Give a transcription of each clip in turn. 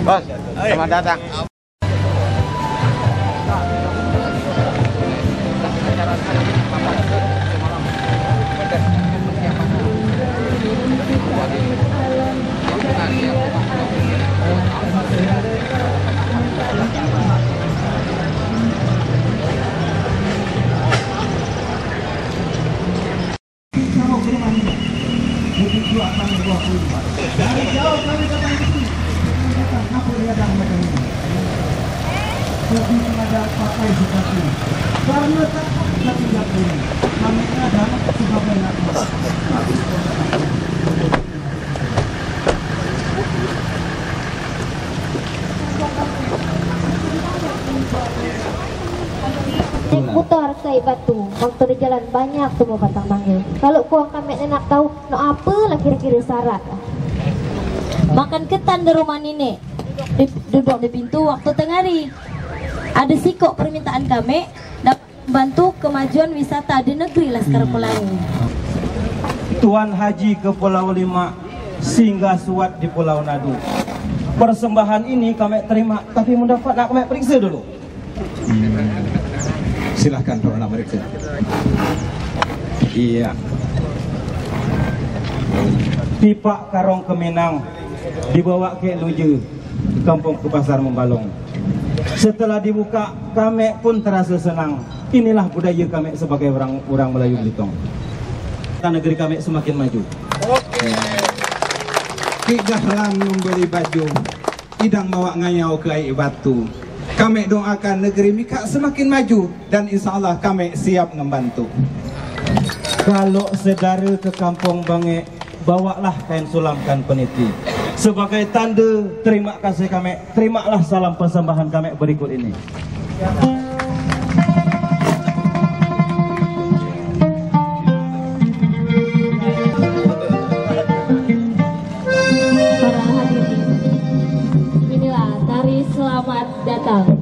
Bos, selamat datang. Dari jauh kami datang ke sini. Apa dia datang macam ini? Lebih pada pakai seperti ini. Karena tanpa kita tidak ini, kami ada sebagai anak. Putar kai batu, waktu di jalan banyak semua batang manggil. Kalau kuang kami nak tahu, no apa lah kira-kira syarat. Makan ketan di rumah nenek, duduk di pintu waktu tengah hari. Ada sikok permintaan kami dapat bantu kemajuan wisata di negeri Laskar Pelangi. Tuan Haji ke Pulau Lima, singgah suat di Pulau Nadu. Persembahan ini kami terima, tapi mendapat nak kami periksa dulu. Silahkan kalau nak meriksa. Iya. Pipa karong kemenang dibawa ke Luju, kampung ke Pasar Membalong. Setelah dibuka, kami pun terasa senang. Inilah budaya kami sebagai orang Melayu Belitung. Negeri kami semakin maju. Oke. Ki Dahlan membeli baju, idang bawa ngayau ke air batu. Kami doakan negeri Mika semakin maju dan insya Allah kami siap membantu. Kalau saudara ke kampung Bange, bawalah kain sulamkan peniti. Sebagai tanda terima kasih kami, terimalah salam persembahan kami berikut ini. Para hadirin, inilah tari selamat datang.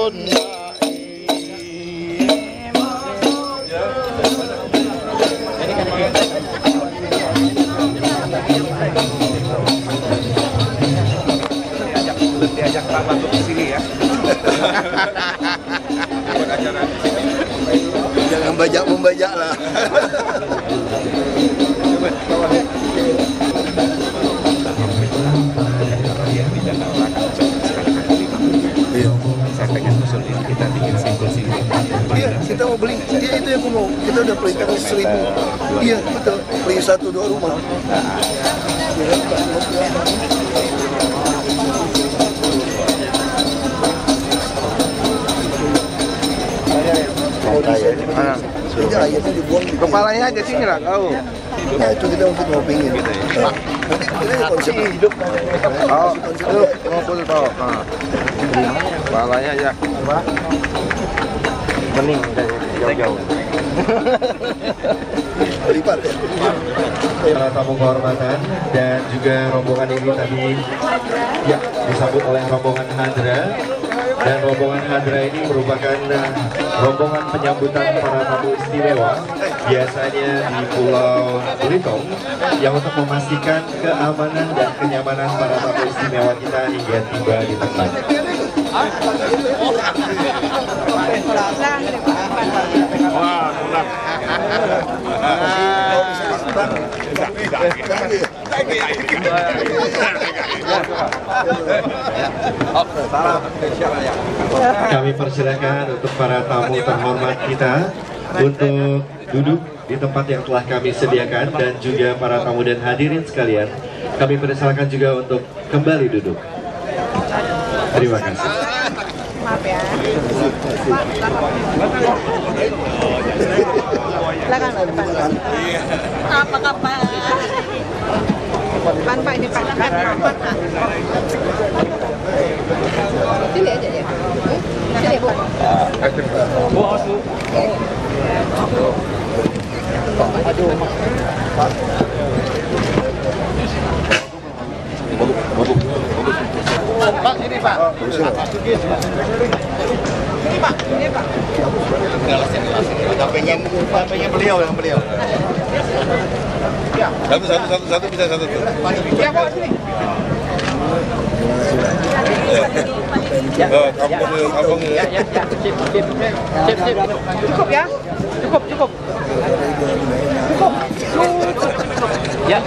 Diajak Pak Batu ke sini ya. Jangan membajak lah. Saya pengen usul ini, kita bikin simpul-simpul. Iya, kita mau beli. Iya, itu yang aku mau. Kita udah belikan 1.000. Iya, betul. Beli 1-2 rumah. Sudah ayatnya dibuang. Kepalanya aja sih nggak tahu. Nah itu kita mungkin mau pingin. Nah, nanti kita konsep hidup. Oh, itu ngumpul toh. Kepalanya aja. Mending dari jauh-jauh. Lipat ya. Para tamu kehormatan dan juga rombongan ini tadi ya disambut oleh rombongan Hadra, dan rombongan Hadra ini merupakan rombongan penyambutan para tamu istimewa biasanya di Pulau Belitung yang untuk memastikan keamanan dan kenyamanan para tamu istimewa kita hingga tiba di tempat. Kami persilakan untuk para tamu terhormat kita untuk duduk di tempat yang telah kami sediakan, dan juga para tamu dan hadirin sekalian kami persilakan juga untuk kembali duduk. Terima kasih. Maaf ya. Silakan Pak, depan. Apa kabar? Depan Pak, ini Pak. Sini aja ya. Sini Bu. Aduh. Pak, ini Pak. Ini Pak, ini Pak. Pengen beliau yang beliau. Satu bisa satu. Ya Pak, sini. Kampung ya. Cukup ya? Cukup. Ya.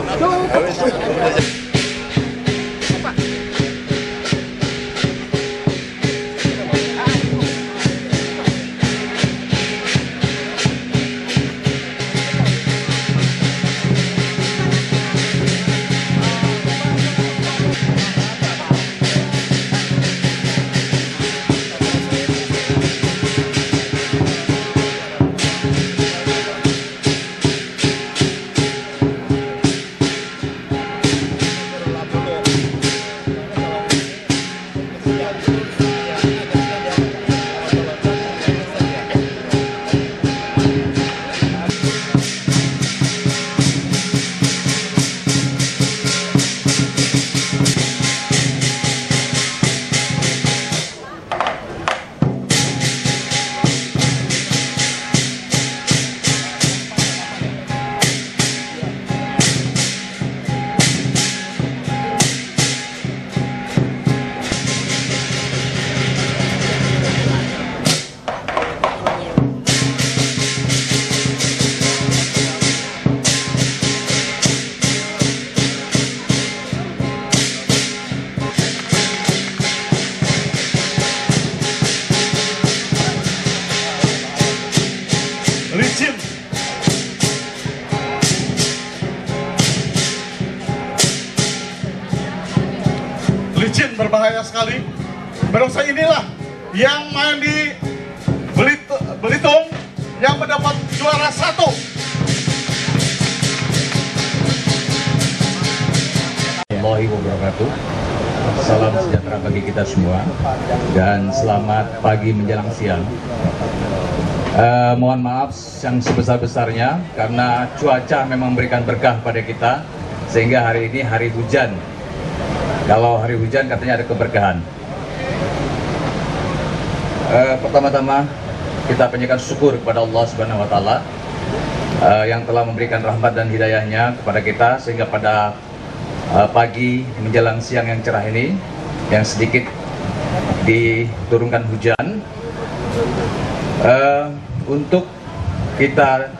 Licin berbahaya sekali. Barongsai inilah yang main di Belitung yang mendapat juara 1. Warahmatullahi wabarakatuh. Salam sejahtera bagi kita semua dan selamat pagi menjelang siang. Mohon maaf yang sebesar-besarnya karena cuaca memang memberikan berkah pada kita sehingga hari ini hari hujan. Kalau hari hujan katanya ada keberkahan. Pertama-tama kita panjatkan syukur kepada Allah Subhanahu wa taala yang telah memberikan rahmat dan hidayahnya kepada kita sehingga pada pagi menjelang siang yang cerah ini yang sedikit diturunkan hujan untuk kita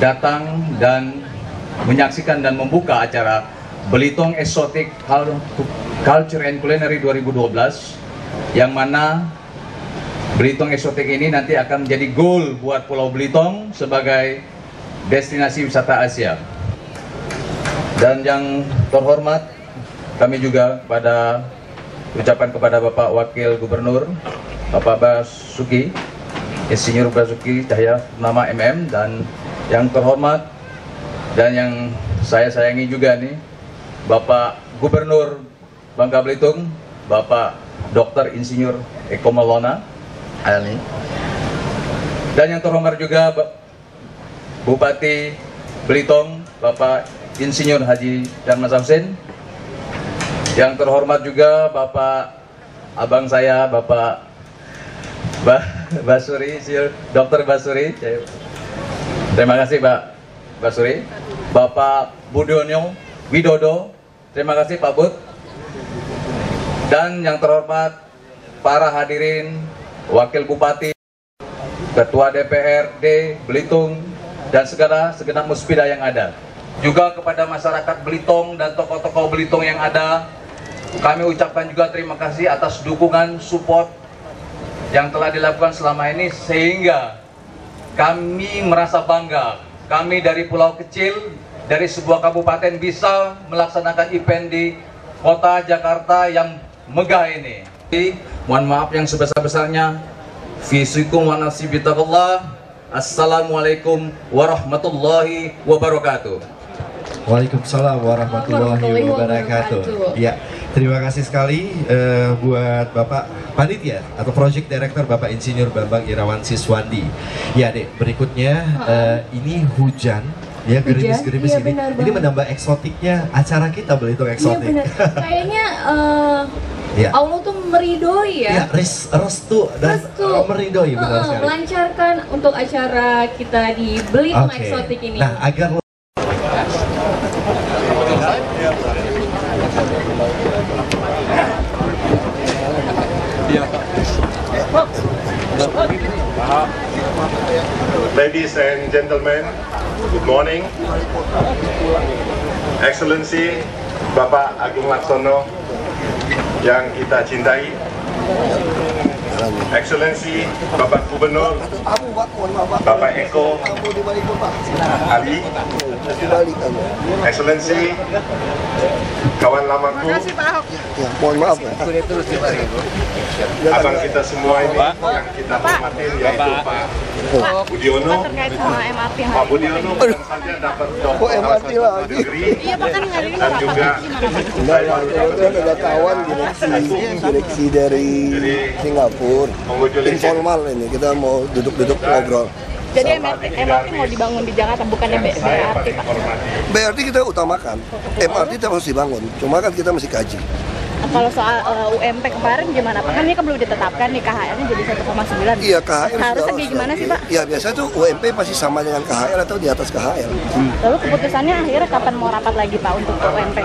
datang dan menyaksikan dan membuka acara Belitung Exotic Culture and Culinary 2012 yang mana Belitung Exotic ini nanti akan menjadi goal buat Pulau Belitung sebagai destinasi wisata Asia. Dan yang terhormat, kami juga ucapan kepada Bapak Wakil Gubernur Bapak Basuki, Insinyur Basuki Cahaya Nama MM, dan yang terhormat dan yang saya sayangi juga nih Bapak Gubernur Bangka Belitung, Bapak Dr. Insinyur Eko Maulana Ali, dan yang terhormat juga Bupati Belitung Bapak Insinyur Haji Darmas Husin, yang terhormat juga Bapak abang saya Bapak Basuri, Dr. Basuri. Terima kasih Pak Basuri. Bapak Budiono Widodo, terima kasih Pak Bud. Dan yang terhormat para hadirin, Wakil Bupati, Ketua DPRD Belitung, dan segenap muspida yang ada. Juga kepada masyarakat Belitung dan tokoh-tokoh Belitung yang ada, kami ucapkan juga terima kasih atas dukungan, support yang telah dilakukan selama ini, sehingga kami merasa bangga. Kami dari pulau kecil, dari sebuah kabupaten bisa melaksanakan event di kota Jakarta yang megah ini. Mohon maaf yang sebesar-besarnya. Fisikum wa nasibitakallah. Assalamualaikum warahmatullahi wabarakatuh. Waalaikumsalam warahmatullahi wabarakatuh. Ya, terima kasih sekali buat Bapak Panitia atau Project Director Bapak Insinyur Bambang Irawan Siswandi. Ya Dek, berikutnya ini hujan. Ya, gerimis-gerimis ini. Ini menambah eksotiknya acara kita Belitung Eksotik. Iya benar. Kayaknya ya. Allah tuh meridoi ya. Ya, restu dan meridoi benar sekali. Melancarkan untuk acara kita di Belitung Eksotik ini. Nah, agar Ladies and gentlemen, good morning. Excellency Bapak Agung Laksono yang kita cintai, Excellency Bapak Gubernur Bapak Eko Ali, Excellency kawan lamaku, mohon maaf ya. abang kita semua ini yang kita hormatin, yaitu Pak Budiono. Pak Budiono bukan saja dapat MRT lagi. dan juga ada kawan direksi dari Singapura, informal ini, kita mau duduk-duduk ngobrol. Jadi MRT mau dibangun di Jakarta, bukannya BRT Pak? BRT kita utamakan, MRT kita harus dibangun, cuma kan kita masih kaji. Kalau soal UMP kemarin gimana Pak? Kan ini kan belum ditetapkan nih, KHL-nya jadi 1,9. Iya, KHL harusnya gimana sih Pak? Iya, biasa tuh UMP pasti sama dengan KHL atau di atas KHL. Lalu keputusannya akhirnya kapan mau rapat lagi Pak untuk UMP?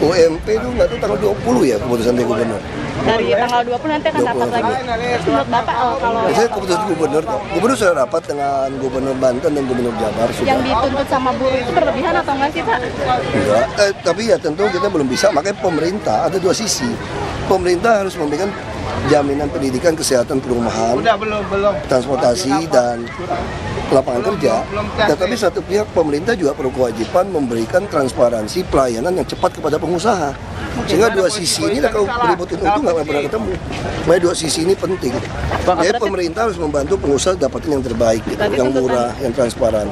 UMP itu nggak tuh tanggal 20 ya keputusan dari gubernur. Dari tanggal 20 nanti akan rapat lagi. Menurut Bapak kalau saya keputusan gubernur sudah rapat dengan Gubernur Banten dan Gubernur Jabar sudah. Yang dituntut sama buruh itu berlebihan atau enggak sih Pak? Enggak, tapi ya tentu kita belum bisa, makanya pemerintah ada dua sisi. Pemerintah harus memberikan jaminan pendidikan, kesehatan, perumahan, transportasi, dan lapangan kerja. Tetapi satu pihak pemerintah juga berkewajiban memberikan transparansi pelayanan yang cepat kepada pengusaha. Sehingga dua sisi ini kalau ribut itu nggak pernah ketemu. Makanya dua sisi ini penting. Jadi pemerintah harus membantu pengusaha dapatin yang terbaik, gitu, yang murah, yang transparan.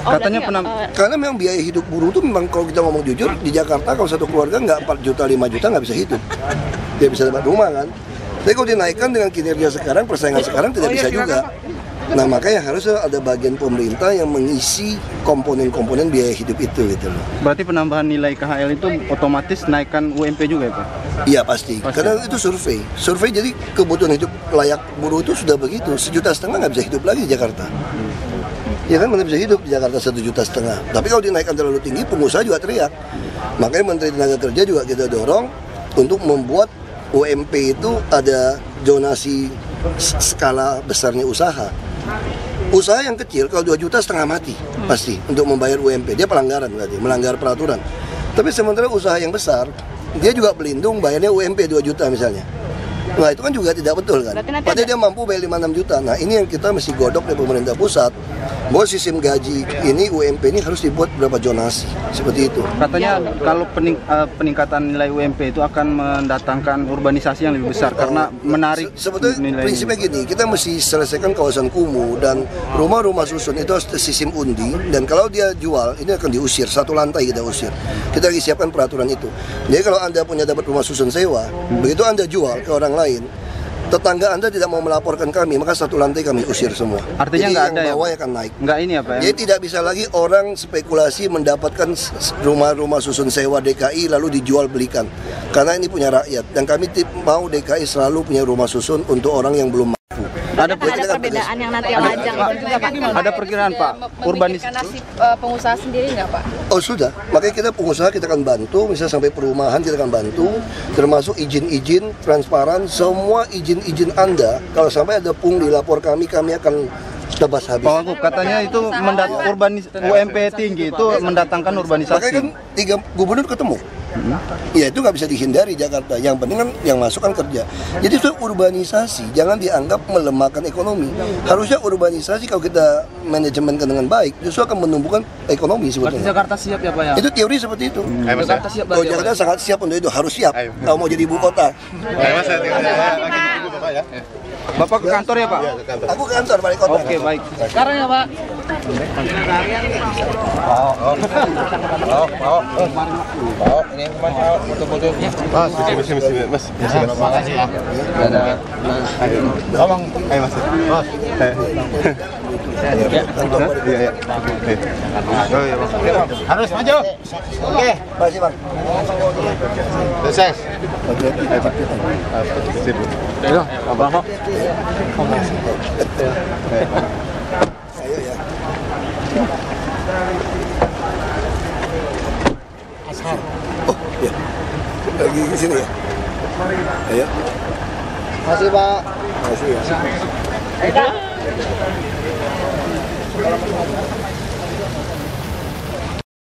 Karena memang biaya hidup buruh itu memang kalau kita ngomong jujur di Jakarta kalau satu keluarga nggak 4 juta 5 juta nggak bisa hidup. Dia bisa dapat rumah kan. Tapi kalau dinaikkan dengan kinerja sekarang, persaingan sekarang tidak bisa juga. Nah makanya harus ada bagian pemerintah yang mengisi komponen-komponen biaya hidup itu gitu loh. Berarti penambahan nilai KHL itu otomatis naikkan UMP juga ya Pak? Iya pasti, karena itu survei. Survei jadi kebutuhan hidup layak buruh itu sudah begitu. 1,5 juta nggak bisa hidup lagi di Jakarta. Ya kan nggak bisa hidup di Jakarta 1,5 juta. Tapi kalau dinaikkan terlalu tinggi, pengusaha juga teriak. Makanya Menteri Tenaga Kerja juga kita dorong untuk membuat UMP itu ada zonasi skala besarnya usaha. Usaha yang kecil kalau 2,5 juta mati pasti untuk membayar UMP. Dia pelanggaran berarti, melanggar peraturan. Tapi sementara usaha yang besar dia juga pelindung bayarnya UMP 2 juta misalnya. Nah itu kan juga tidak betul kan. Padahal dia mampu bayar 5-6 juta. Nah ini yang kita mesti godok dari pemerintah pusat, bahwa sistem gaji ini UMP ini harus dibuat berapa zonasi seperti itu. Katanya kalau peningkatan nilai UMP itu akan mendatangkan urbanisasi yang lebih besar karena menarik. Sebetulnya prinsipnya gini, kita mesti selesaikan kawasan kumuh dan rumah-rumah susun itu harus sistem undi, dan kalau dia jual ini akan diusir, satu lantai kita usir. Kita lagi siapkan peraturan itu. Jadi kalau Anda punya dapat rumah susun sewa, begitu Anda jual ke orang lain, tetangga Anda tidak mau melaporkan kami, maka satu lantai kami usir semua. Artinya nggak ada bawah akan naik. Nggak ini apa ya? Jadi tidak bisa lagi orang spekulasi mendapatkan rumah-rumah susun sewa DKI lalu dijual belikan. Karena ini punya rakyat, dan kami mau DKI selalu punya rumah susun untuk orang yang belum mampu. Ada perbedaan yang nanti lajang itu juga Pak. Ada perkiraan Pak, urbanisasi nasib pengusaha sendiri nggak Pak? Oh sudah, makanya kita pengusaha kita akan bantu, misalnya sampai perumahan kita akan bantu, termasuk izin-izin transparan, semua izin-izin Anda, kalau sampai ada pung dilapor kami akan tebas habis. Pak Wagub, katanya itu UMP tinggi itu mendatangkan urbanisasi. Makanya kan 3 gubernur ketemu. Ya itu nggak bisa dihindari Jakarta. Yang penting kan yang masuk kan kerja. Jadi itu urbanisasi jangan dianggap melemahkan ekonomi. Harusnya urbanisasi kalau kita manajemenkan dengan baik justru akan menumbuhkan ekonomi sebetulnya. Jakarta siap ya Pak ya? Itu teori seperti itu. Jakarta siap. Oh, Jakarta sangat siap untuk itu, harus siap. Kalau mau jadi ibu kota. Bapak ke kantor ya Pak? Aku ke kantor balik kota. Oke baik. Sekarang ya Pak. Ini kemana foto-foto? Mas, Mas. Makasih ya. Tolong, ayo Mas. Mas. Iya. Harus maju. Oke, makasih Bang. Sukses. Ayo, Abang kok. Ayo ya. Oh, ya. Lagi di sini ya. Ayo. Makasih Pak. Makasih ya.